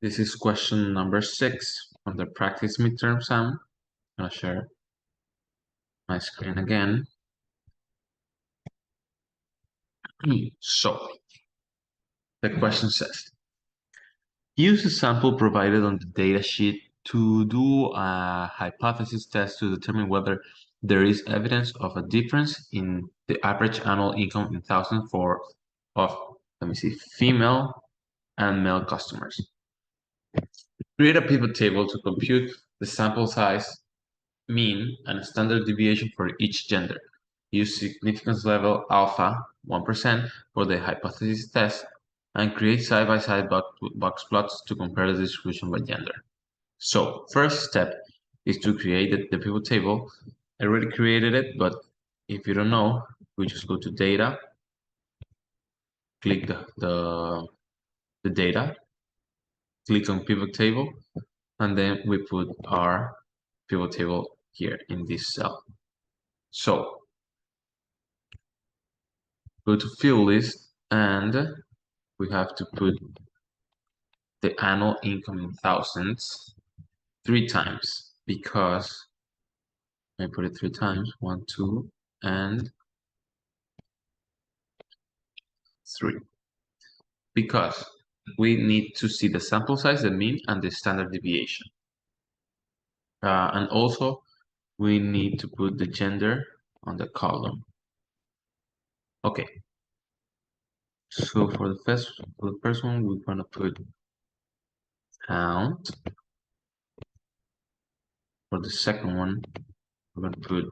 This is question number 6 on the practice midterm sum. I'm gonna share my screen again. So the question says, use a sample provided on the data sheet to do a hypothesis test to determine whether there is evidence of a difference in the average annual income in thousands of female and male customers. Create a pivot table to compute the sample size, mean, and standard deviation for each gender. Use significance level alpha 1% for the hypothesis test and create side-by-side box plots to compare the distribution by gender. So first step is to create the pivot table. I already created it, but if you don't know, we just go to data, click the data, click on pivot table, and then we put our pivot table here in this cell. So go to field list and we have to put the annual income in thousands 3 times because I put it 3 times, 1, 2, and 3, because we need to see the sample size, the mean, and the standard deviation. And also we need to put the gender on the column. Okay, so for the first one, we're gonna put count. For the second one, we're gonna put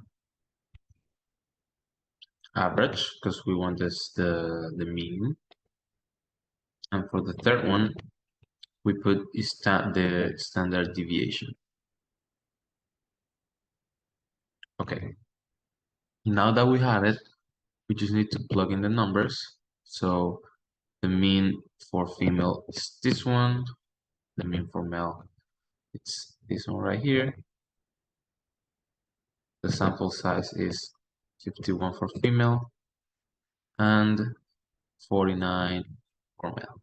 average because we want this the mean. And for the third one, we put the standard deviation. Okay. Now that we have it, we just need to plug in the numbers. So the mean for female is this one. The mean for male, it's this one right here. The sample size is 51 for female and 49 for male.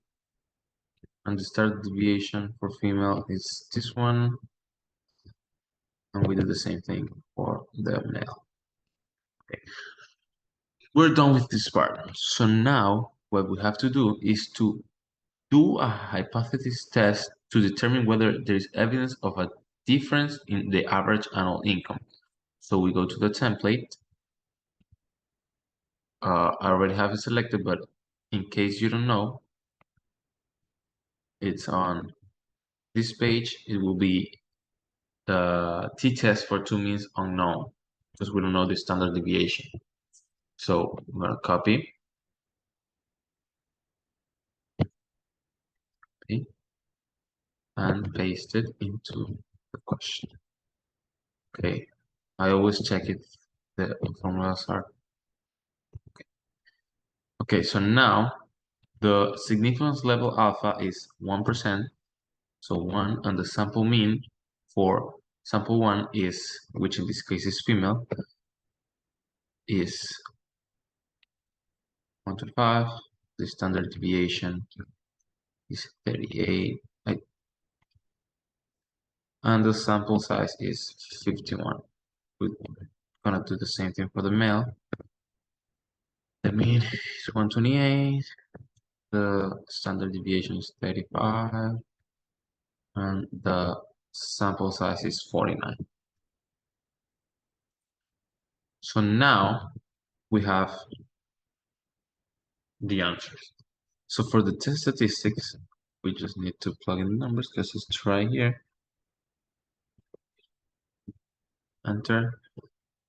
And the standard deviation for female is this one. And we do the same thing for the male. Okay. We're done with this part. So now what we have to do is to do a hypothesis test to determine whether there is evidence of a difference in the average annual income. So we go to the template. I already have it selected, but in case you don't know, it's on this page. It will be the t-test for 2 means unknown because we don't know the standard deviation. So I'm going to copy. Okay, and paste it into the question. Okay, I always check if the formulas are okay. Okay, so now the significance level alpha is 1%, so 1, and the sample mean for sample 1 is, which in this case is female, is 125. The standard deviation is 38, and the sample size is 51. We're gonna do the same thing for the male. The mean is 128. The standard deviation is 35. And the sample size is 49. So now we have the answers. So for the test statistics, we just need to plug in the numbers because it's right here. Enter.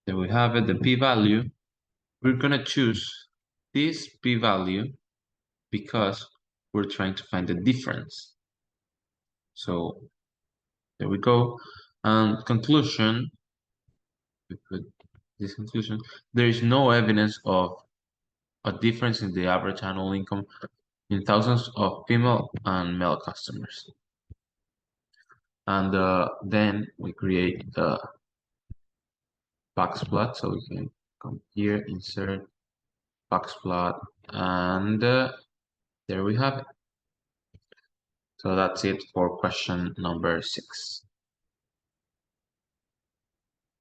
There we have it, the p-value. We're gonna choose this p-value because we're trying to find the difference. So there we go. And conclusion, we put this conclusion. There is no evidence of a difference in the average annual income in thousands of female and male customers. And then we create the box plot. So we can come here, insert box plot, and there we have it. So that's it for question number 6.